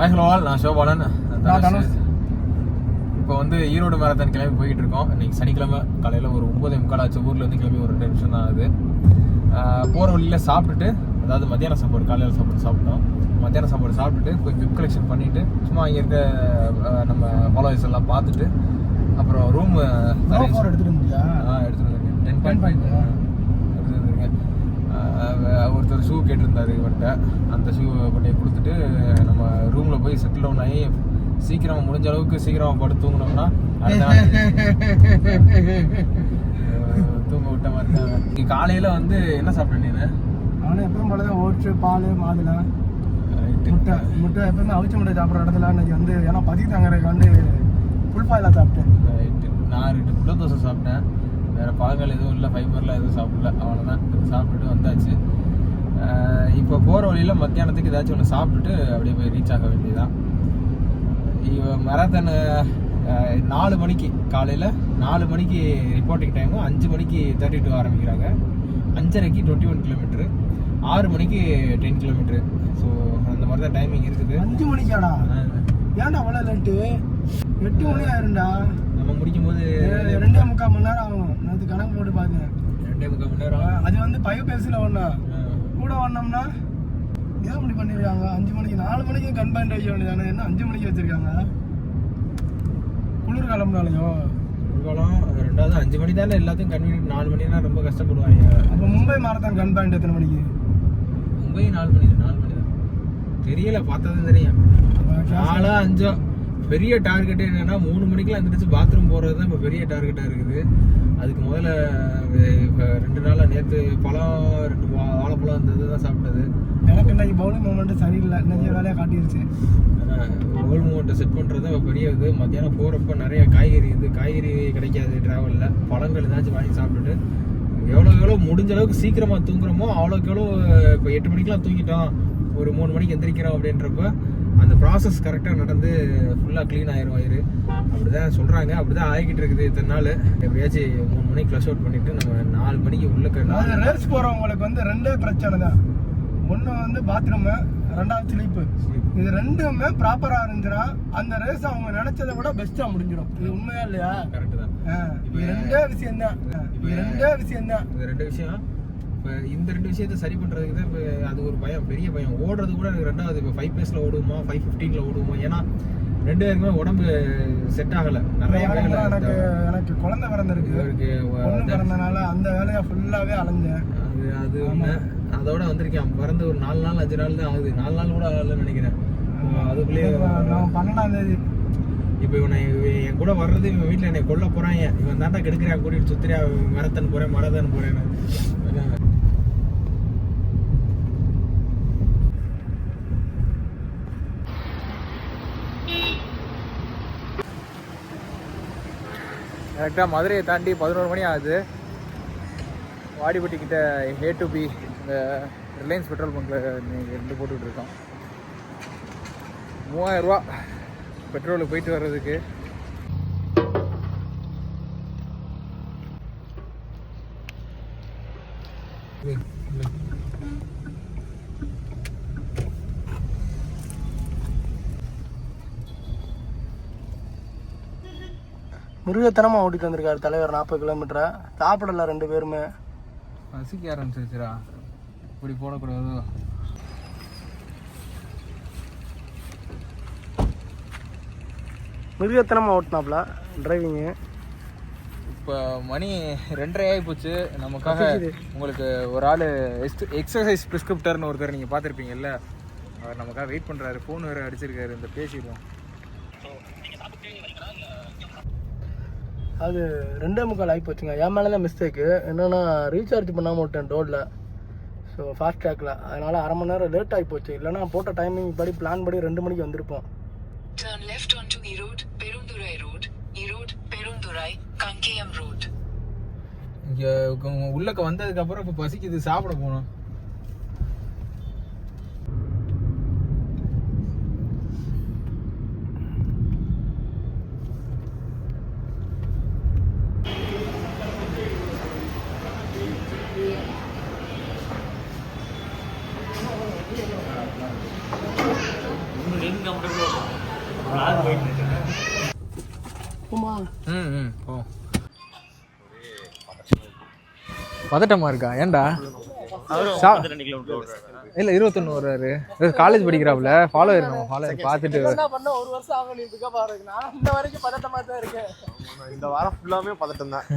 Hi hello all, நான் சிவபாலன். இப்போ வந்து ஈரோடு மேரத்தான் கிளம்பி போய்கிட்டு இருக்கோம். இன்னைக்கு சனிக்கிழமை காலையில் ஒரு 9:45 ஆச்சு. ஊரில் இருந்து கிளம்பி ஒரு 2 நிமிஷம் தான் ஆகுது. போகிற வழியில் சாப்பிட்டுட்டு, அதாவது மத்தியான சாப்பாடு, காலையில் சாப்பிட்டோம். மத்தியான சாப்பாடு சாப்பிட்டுட்டு போய் கிஃப்ட் கலெக்ஷன் பண்ணிவிட்டு சும்மா இங்கே இருக்க நம்ம ஃபாலோவர்ஸ் எல்லாம் பார்த்துட்டு அப்புறம் ரூம் எடுத்துகிட்டு வந்துருக்கேன். 10.5 எடுத்துகிட்டு வந்துருக்கேன். ஒருத்தர் ஷூ கேட்டிருந்தாரு இவன்ட்ட. அந்த ஷூ பண்ணி கொடுத்துட்டு நம்ம ரூமில் போய் செட்டில் டவுன் ஆகி சீக்கிரமாக முடிஞ்ச அளவுக்கு சீக்கிரமாக படுத்து தூங்கினோம்னா தூங்க விட்ட மாதிரி தான். நீ காலையில் வந்து என்ன சாப்பிட்டேன்? நீ அவனே எப்பவும் போல தான் ஓட்ஸு, பால், மாதுளை, முட்டை எப்பவுமே அவிச்ச முட்டை சாப்பிட்ற இடத்துல இன்னைக்கு வந்து ஏன்னா பதி தங்குறதுக்கு வந்து ஃபுல் பாயிலாக சாப்பிட்டேன். நான் 2 முட்டை தோசை சாப்பிட்டேன். வேறு பழங்கள் எதுவும் இல்லை, ஃபைபர்லாம் எதுவும் சாப்பிடல. அவ்வளோதான், சாப்பிட்டுட்டு வந்தாச்சு. இப்போ போகிற வழியில் மத்தியானத்துக்கு ஏதாச்சும் ஒன்று சாப்பிட்டுட்டு அப்படியே போய் ரீச் ஆக வேண்டியதுதான். மேரத்தான் 4 மணிக்கு, காலையில் 4 மணிக்கு ரிப்போர்ட்டிங் டைமு. 5 மணிக்கு 32 ஆரம்பிக்கிறாங்க. 5:30க்கு 21 கிலோமீட்ரு, 6 மணிக்கு 10 கிலோமீட்ரு. ஸோ அந்த மாதிரி தான் டைமிங் இருக்குது. 5 மணிக்காடா? ஏன்டா அவ்வளோ லேட்டு? 8 மணி ஆயிருண்டா. நம்ம முடிக்கும் போது 2.25 மணி நேரம் ஆகும். நான் கணக்கு போட்டு பார்த்தேன். 2.25 மணி நேரம். அது வந்து 5 பேஸில் ஒன்றா கூட வந்தோம்னா ஏன் இப்படி பண்ணிருக்காங்க? 5 மணிக்கு 4 மணிக்கு கன்பாயிண்ட் வைக்க வேண்டியதானே? என்ன 5 மணிக்கு வச்சிருக்காங்க? குளிர்காலம்னாலையோ? குளிர்காலம். ரெண்டாவது 5 மணி தானே எல்லாத்தையும் கன்வீனியன்ட். 4 மணினா ரொம்ப கஷ்டப்படுவாங்க. அப்போ மும்பை மாரத்தான் கன்பாயிண்ட் எத்தனை மணிக்கு? மும்பை 4 மணி தான். தெரியல, பார்த்ததும் தெரியும். 4 5 பெரிய டார்கெட் என்னன்னா 3 மணிக்கெலாம் எழுந்திரிச்சு பாத்ரூம் போகிறது தான் இப்போ பெரிய டார்கெட்டாக இருக்குது. அதுக்கு முதல்ல இப்போ 2 நாளாக நேற்று பழம் 2 வாழைப்பழம் இருந்தது தான் சாப்பிட்டது. எனக்கு இன்னைக்கு பவுலிங் மூமெண்ட்டு சரியில்லை. நிறைய வேலையாக காட்டிடுச்சு. பவுல் மூமெண்ட்டை செட் பண்ணுறது இப்போ பெரிய இது. மத்தியானம் போகிறப்ப நிறைய காய்கறி கிடைக்காது ட்ராவலில். பழங்கள் ஏதாச்சும் வாங்கி சாப்பிட்டுட்டு எவ்வளோ முடிஞ்ச அளவுக்கு சீக்கிரமாக தூங்குறோமோ அவ்வளோக்கு எவ்வளோ. இப்போ 8 மணிக்கெலாம் தூங்கிட்டோம், ஒரு 3 மணிக்கு எந்திரிக்கிறோம் அப்படின்றப்ப அந்த ப்ராசஸ் கரெக்டாக நடந்து ஃபுல்லாக க்ளீன் ஆயிரும் வயிறு. அப்படி தான் சொல்கிறாங்க. அப்படி தான் ஆகிக்கிட்டு இருக்குது இத்தனை நாள். எப்படியாச்சும் 3 மணிக்கு க்ளஷ் அவுட் பண்ணிவிட்டு நம்ம 4 மணிக்கு உள்ளே ரேஸ் போகிறவங்களுக்கு வந்து 2 பிரச்சனை தான். ஒன்று வந்து பாத்ரூமு, 2வது ஸ்லீப்பு. இது 2மே ப்ராப்பராக இருந்துச்சுன்னா அந்த ரேஸ் அவங்க நினைச்சதை விட பெஸ்ட்டாக முடிஞ்சிடும். இது உண்மையா இல்லையா? கரெக்டு தான். இது 2 விஷயம்தான். இந்த 2 விஷயம். இப்போ இந்த 2 விஷயத்தை சரி பண்ணுறதுக்கு தான் இப்போ அது ஒரு பயம், பெரிய பயம். ஓடுறது கூட எனக்கு 2வது இப்போ 5 பேஸில் ஓடுவோமா 5:15 ஓடுவோமா? ஏன்னா 2 பேருக்குமே உடம்பு செட் ஆகலை. நிறைய எனக்கு குழந்தை பிறந்திருக்கு. பிறந்தனால அந்த வேலையை ஃபுல்லாகவே அலைஞ்சேன். அது ஒன்று. அதோட வந்திருக்கேன். பிறந்து ஒரு 4 நாள் 5 நாள் தான் ஆகுது. 4 நாள் கூட ஆகலன்னு நினைக்கிறேன். அதுக்குள்ளேயே 12ஆம் தேதி. இப்போ இவனை என் கூட வர்றது இவன் வீட்டில் என்னை கொல்ல போகிறான். இவன் தாண்டா கெடுக்கிறான், கூட்டிகிட்டு சுற்றுறியா, மரத்தான் போகிறேன்னு. கரெக்டாக மதுரையை தாண்டி 11 மணி ஆகுது. வாடிப்பட்டிக்கிட்ட A to B இந்த ரிலையன்ஸ் பெட்ரோல் பங்கில் இருந்து போட்டுக்கிட்டு இருக்கோம். 3000 ரூபா பெட்ரோலுக்கு போயிட்டு வர்றதுக்கு. மிருகத்தனமாக ஓட்டிட்டு வந்திருக்காரு தலைவர். 40 கிலோமீட்டரை சாப்பிடல 2 பேருமே. பசிக்க ஆரம்பிச்சிருச்சுரா, இப்படி போடக்கூடாது. மிருகத்தனமாக ஓட்டினாப்ல டிரைவிங்கு. இப்போ மணி 2:30 ஆகி போச்சு. நமக்காக உங்களுக்கு ஒரு ஆள் எக்ஸசைஸ் ப்ரிஸ்கிரிப்டர்னு ஒருத்தர் நீங்கள் பார்த்துருப்பீங்கல்ல, அவர் நமக்காக வெயிட் பண்ணுறாரு. ஃபோன் வேறு அடிச்சிருக்காரு. இந்த பேசிடுவோம். அது 2:45 ஆகி போச்சுங்க. என் மேலே தான் மிஸ்டேக்கு. என்னென்னா ரீசார்ஜ் பண்ணாமல் விட்டேன் டோலில். So fast ட்ராக்கில். அதனால் அரை மணி நேரம் லேட் ஆகி போச்சு. இல்லைனா போட்ட டைமிங் படி பிளான் படி 2 மணிக்கு வந்திருப்போம். Turn left onto Erode Perundurai Road, Erode Perundurai Kankayam Road. இங்கே உள்ளக்க வந்ததுக்கப்புறம் இப்போ பசிக்குது, சாப்பிட போகணும். ஆமா ஓ பதட்டமா இருக்கா ஏன்டா இல்ல 21 வர்றாரு காலேஜ் படிக்கிறாப்புல ஃபாலோ இருக்கணும் ஃபாலோ பார்த்துட்டு என்ன பண்ண ஒரு வருஷம் ஆகும் இதுக்கா பாருங்க நான் இந்த வரைக்கும் பதட்டமா தான் இருக்கேன் இந்த வாரம் ஃபுல்லாமே பதட்டம் தான்.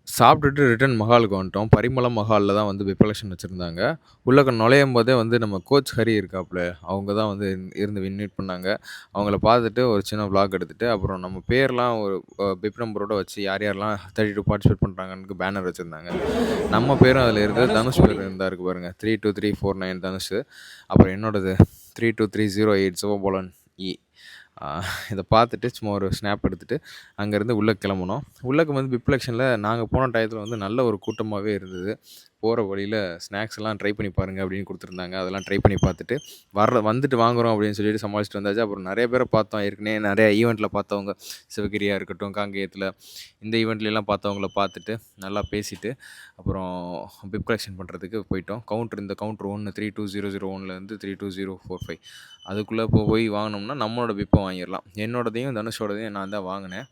சாப்பிட்டுட்டு ரிட்டன் மஹாலுக்கு வந்துட்டோம். பரிமளம் மஹாலில் தான் வந்து பிப் கலெக்ஷன் வச்சுருந்தாங்க. உள்ளக்க நுழையும் போதே வந்து நம்ம கோச் ஹரி இருக்காப்புல, அவங்க தான் வந்து இருந்து இன்வைட் பண்ணாங்க. அவங்கள பார்த்துட்டு ஒரு சின்ன விளாக் எடுத்துட்டு, அப்புறம் நம்ம பேர்லாம் ஒரு பிப் நம்பரோட வச்சு யார் யாரெல்லாம் 32 பார்ட்டிசிபேட் பண்ணுறாங்கன்னு பேனர் வச்சுருந்தாங்க. நம்ம பேரும் அதில் இருந்தது. தனுஷ் பேர் இருந்தா இருக்கு பாருங்கள், 32349 தனுஷ். அப்புறம் என்னோடது 32308 சிவபோலன் இ. இதை பார்த்துட்டு சும்மா ஒரு ஸ்னாப் எடுத்துகிட்டு அங்கேருந்து உள்ளே கிளம்புனோம். உள்ளக்கு வந்து பிப் கலெக்ஷனில் நாங்கள் போன டயத்தில் வந்து நல்ல ஒரு கூட்டமாகவே இருந்தது. போகிற வழியில் ஸ்நாக்ஸ் எல்லாம் ட்ரை பண்ணி பாருங்கள் அப்படின்னு கொடுத்துருந்தாங்க. அதெல்லாம் ட்ரை பண்ணி பார்த்துட்டு வந்துட்டு வாங்குகிறோம் அப்படின்னு சொல்லிட்டு சமாளிச்சுட்டு வந்தாச்சு. அப்புறம் நிறைய பேரை பார்த்தோம். ஏற்கனவே நிறைய ஈவெண்ட்டில் பார்த்தவங்க, சிவகிரியாக இருக்கட்டும், காங்கேயத்தில் இந்த ஈவெண்ட்லாம் பார்த்தவங்கள பார்த்துட்டு நல்லா பேசிட்டு அப்புறம் பிப் கலெக்ஷன் பண்ணுறதுக்கு போயிட்டோம். இந்த கவுண்ட்ரு 1 32001 32045 அதுக்குள்ளே போய் வாங்கினோம்னா நம்மளோட பிப்பை வாங்கிடலாம். என்னோடதையும் தனுஷோடதையும் நான் தான் வாங்கினேன்.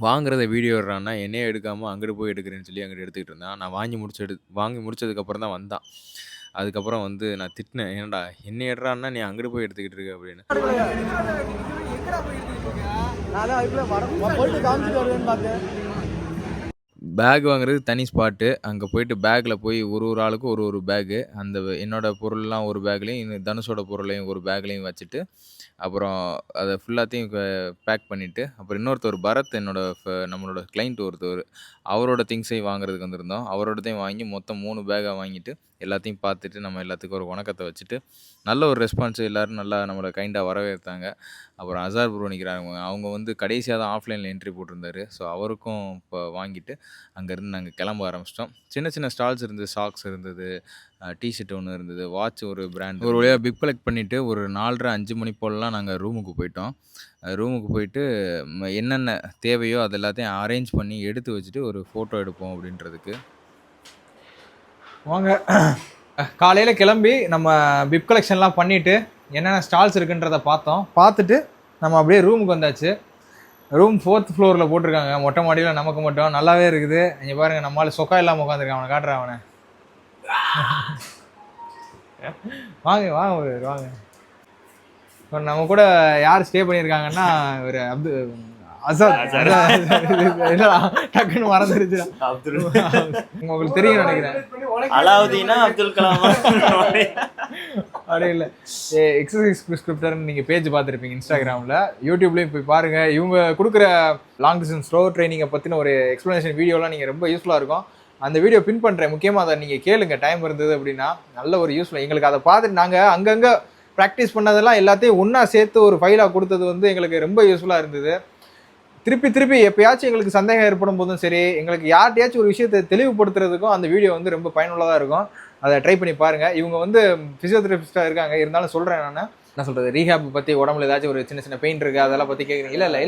வாங்குறத வீடியோ எடுறான்னா என்னையே எடுக்காமல் அங்கிட்டு போய் எடுக்கிறேன்னு சொல்லி அங்கிட்டு எடுத்துக்கிட்டு இருந்தேன். நான் வாங்கி முடிச்சதுக்கப்புறம் தான் வந்தான். அதுக்கப்புறம் வந்து நான் திட்டினேன், ஏன்டா என்னை எடுறான்னா நீ அங்கிட்டு போய் எடுத்துக்கிட்டு இருக்க அப்படின்னு. பேக் வாங்குறது தனி ஸ்பாட்டு. அங்கே போயிட்டு பேக்கில் போய் ஒரு ஆளுக்கும் ஒரு பேகு, அந்த என்னோட பொருள்லாம் ஒரு பேக்லேயும் தனுஷோட பொருளையும் ஒரு பேக்லேயும் வச்சுட்டு அப்புறம் அதை ஃபுல்லாத்தையும் பேக் பண்ணிவிட்டு அப்புறம் இன்னொருத்தர் பரத் நம்மளோட கிளைண்ட் ஒருத்தர், அவரோட திங்ஸையும் வாங்குறதுக்கு வந்திருந்தோம். அவரோடதையும் வாங்கி மொத்தம் 3 பேக்காக வாங்கிட்டு எல்லாத்தையும் பார்த்துட்டு நம்ம எல்லாத்துக்கும் ஒரு வணக்கத்தை வச்சுட்டு நல்ல ஒரு ரெஸ்பான்ஸ், எல்லோரும் நல்லா நம்மளை கைண்டாக வரவேற்றாங்க. அப்புறம் அசார் ப்ரோ நிற்கிறாங்க, அவங்க வந்து கடைசியாக தான் ஆஃப்லைனில் என்ட்ரி போட்டிருந்தாரு. ஸோ அவருக்கும் இப்போ வாங்கிட்டு அங்கேருந்து நாங்கள் கிளம்ப ஆரம்பிச்சிட்டோம். சின்ன சின்ன ஸ்டால்ஸ் இருந்தது, சாக்ஸ் இருந்தது, டிஷர்ட் ஒன்று இருந்தது, வாட்ச் ஒரு பிராண்ட். ஒரு வழியாக பிக் கலெக்ட் பண்ணிவிட்டு ஒரு 4:30-5 மணி போலலாம் நாங்கள் ரூமுக்கு போயிட்டோம். ரூமுக்கு போயிட்டு என்னென்ன தேவையோ அது எல்லாத்தையும் அரேஞ்ச் பண்ணி எடுத்து வச்சுட்டு ஒரு ஃபோட்டோ எடுப்போம் அப்படின்றதுக்கு வாங்க. காலையில் கிளம்பி நம்ம பிப் கலெக்ஷன்லாம் பண்ணிவிட்டு என்னென்ன ஸ்டால்ஸ் இருக்குன்றதை பார்த்துட்டு நம்ம அப்படியே ரூமுக்கு வந்தாச்சு. ரூம் 4th ஃப்ளோரில் போட்டிருக்காங்க, மொட்டை மாடியில் நமக்கு மட்டும் நல்லாவே இருக்குது. இங்கே பாருங்கள், நம்மளால் சொக்கா இல்லாமல் உட்காந்துருக்கான். அவனை காட்டுறான், அவனை வாங்க. இப்போ நம்ம கூட யார் ஸ்டே பண்ணியிருக்காங்கன்னா ஒரு டக்குன்னு மறந்துருச்சு. உங்களுக்கு தெரியும் நினைக்கிறேன், அலாவுதீனா அப்துல் கலாம் அப்படி இல்லை. எக்ஸசைஸ் ப்ரிஸ்கிரிப்டர்னு நீங்கள் பேஜ் பார்த்துருப்பீங்க இன்ஸ்டாகிராமில், யூடியூப்லேயும் போய் பாருங்கள். இவங்க கொடுக்குற லாங் டிஸ்டன்ஸ் ஸ்லோ ட்ரைனிங்கை பற்றின ஒரு எக்ஸ்ப்ளனேஷன் வீடியோலாம் நீங்கள் ரொம்ப யூஸ்ஃபுல்லாக இருக்கும். அந்த வீடியோ பின் பண்ணுறேன், முக்கியமாக அதை நீங்கள் கேளுங்க, டைம் இருந்தது அப்படின்னா. நல்ல ஒரு யூஸ்ஃபுல். எங்களுக்கு அதை பார்த்துட்டு நாங்கள் அங்கங்கே ப்ராக்டிஸ் பண்ணதெல்லாம் எல்லாத்தையும் ஒன்றா சேர்த்து ஒரு ஃபைலாக கொடுத்தது வந்து எங்களுக்கு ரொம்ப யூஸ்ஃபுல்லாக இருந்தது. திருப்பி எப்பயாச்சும் எங்களுக்கு சந்தேகம் ஏற்படும் போதும் சரி, எங்களுக்கு யார்கிட்டயாச்சும் ஒரு விஷயத்தை தெளிவுபடுத்துறதுக்கும் அந்த வீடியோ வந்து ரொம்ப பயனுள்ளதாக இருக்கும். அதை ட்ரை பண்ணி பாருங்கள். இவங்க வந்து ஃபிசியோதெரபிஸ்ட்டாக இருக்காங்க, இருந்தாலும் சொல்கிறேன் நான் என்ன சொல்கிறது, ரீஹேப் பற்றி, உடம்புல ஏதாச்சும் ஒரு சின்ன பெயின் இருக்குது அதெல்லாம் பற்றி கேட்குறீங்க. இல்லை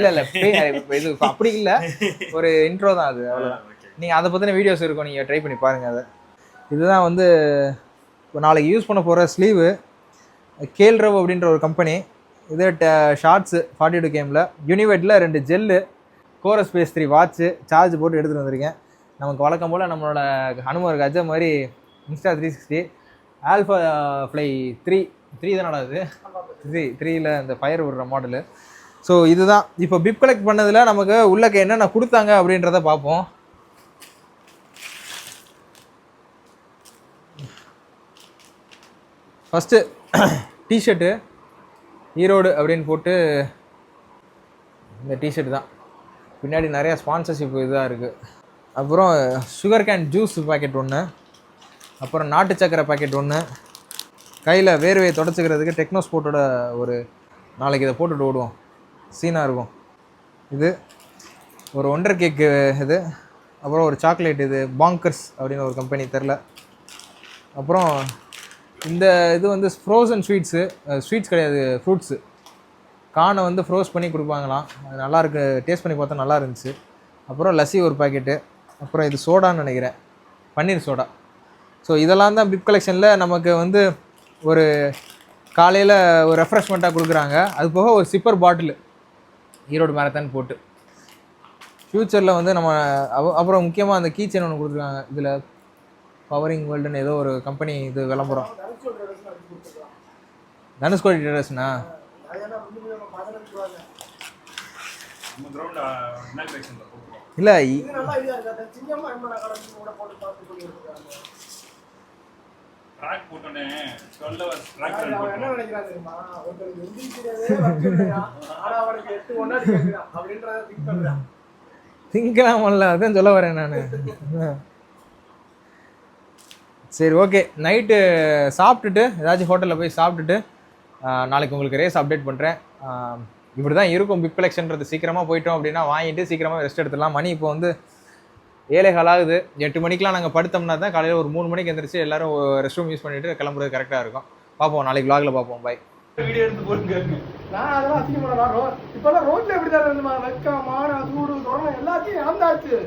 இது அப்படி இல்லை, ஒரு இன்ட்ரோ தான் அது, அவ்வளோதான். நீங்கள் அதை பற்றின வீடியோஸ் இருக்கும், நீங்கள் ட்ரை பண்ணி பாருங்கள். அதை இதுதான் வந்து இப்போ நாளைக்கு யூஸ் பண்ண போகிற ஸ்லீவு, கேல்ரவ் அப்படின்ற ஒரு கம்பெனி. இது ஷார்ட்ஸு 42 கேமில், யூனிவெட்டில் 2 gel, Coros Pace 3 watch, charge போட்டு எடுத்துகிட்டு வந்திருக்கேன். நமக்கு வழக்கம் போல் நம்மளோட ஹனுமர் கஜ மாதிரி இன்ஸ்டா 360 ஆல்ஃபா ஃப்ளை 3 தான் நடாது, 3ல் இந்த ஃபயர் விடுற மாடலு. ஸோ இதுதான் இப்போ பிப் கலெக்ட் பண்ணதில் நமக்கு உள்ளக்க என்னென்ன கொடுத்தாங்க அப்படின்றத பார்ப்போம். ஃபஸ்ட்டு டிஷர்ட்டு ஈரோடு அப்படின்னு போட்டு இந்த டிஷர்ட் தான். பின்னாடி நிறையா ஸ்பான்சர்ஷிப் இதாக இருக்குது. அப்புறம் சுகர் கேன் ஜூஸ் பாக்கெட் 1, அப்புறம் நாட்டு சக்கரை பாக்கெட் 1, கையில் வேர்வையை தொடச்சிக்கிறதுக்கு டெக்னோ ஸ்போர்ட்டோட ஒரு நாளைக்கு இதை போட்டுட்டு ஓடுவோம், சீனாக இருக்கும். இது ஒரு ஒண்டர் கேக்கு இது. அப்புறம் ஒரு சாக்லேட், இது பாங்கர்ஸ் அப்படின்னு ஒரு கம்பெனி தெரில. அப்புறம் இந்த இது வந்து ஃப்ரோசன் ஸ்வீட்ஸ் கிடையாது, ஃப்ரூட்ஸு. கானை வந்து ஃப்ரோஸ் பண்ணி கொடுப்பாங்களாம், அது நல்லாயிருக்கு, டேஸ்ட் பண்ணி பார்த்தா நல்லா இருந்துச்சு. அப்புறம் லஸ்ஸி ஒரு பாக்கெட்டு. அப்புறம் இது சோடான்னு நினைக்கிறேன், பன்னீர் சோடா. ஸோ இதெல்லாம் தான் பிப் கலெக்ஷனில் நமக்கு வந்து ஒரு காலையில் ஒரு ரெஃப்ரெஷ்மெண்ட்டாக கொடுக்குறாங்க. அது போக ஒரு சிப்பர் பாட்டில் ஈரோடு மேரத்தான் போட்டு. ஃப்யூச்சரில் வந்து நம்ம அப்புறம் முக்கியமாக அந்த கீ செயின் ஒன்று கொடுத்துருக்காங்க. இதில் பவரிங் வேர்ல்டுன்னு ஏதோ ஒரு கம்பெனி இது விளம்பரம். தனுஷ்கோடி ட்ரேடர்ஸ்ண்ணா. இல்லை திங்கலாமல்ல, அதான் சொல்ல வரேன் நான். சரி ஓகே, நைட்டு சாப்பிட்டுட்டு ஏதாச்சும் ஹோட்டலில் போய் சாப்பிட்டுட்டு நாளைக்கு உங்களுக்கு ரேஸ் அப்டேட் பண்ணுறேன். இப்படி தான் இருக்கும் பிக் கலெக்ஷன்றது. சீக்கிரமாக போயிட்டோம் அப்படின்னா வாங்கிட்டு சீக்கிரமாக ரெஸ்ட் எடுத்துடலாம். மணி இப்போ வந்து 7:15 ஆகுது. 8 மணிக்கெலாம் நாங்கள் படுத்தோம்னா தான் காலையில் ஒரு 3 மணிக்கு எந்திரிச்சு எல்லாரும் ரெஸ்ட் ரூம் யூஸ் பண்ணிவிட்டு கிளம்புறது கரெக்டாக இருக்கும். பார்ப்போம், நாளைக்கு vlogல பார்ப்போம். பாய். வீடியோ எடுத்து போடுங்க. நான் அதெல்லாம் அசிங்கப்படலாம். இப்போல்லாம் ரோட்டில் எப்படி தான் இருந்துமா வெக்கமான சூடு தொடர்ந்து எல்லாத்தையும் இழந்தாச்சு.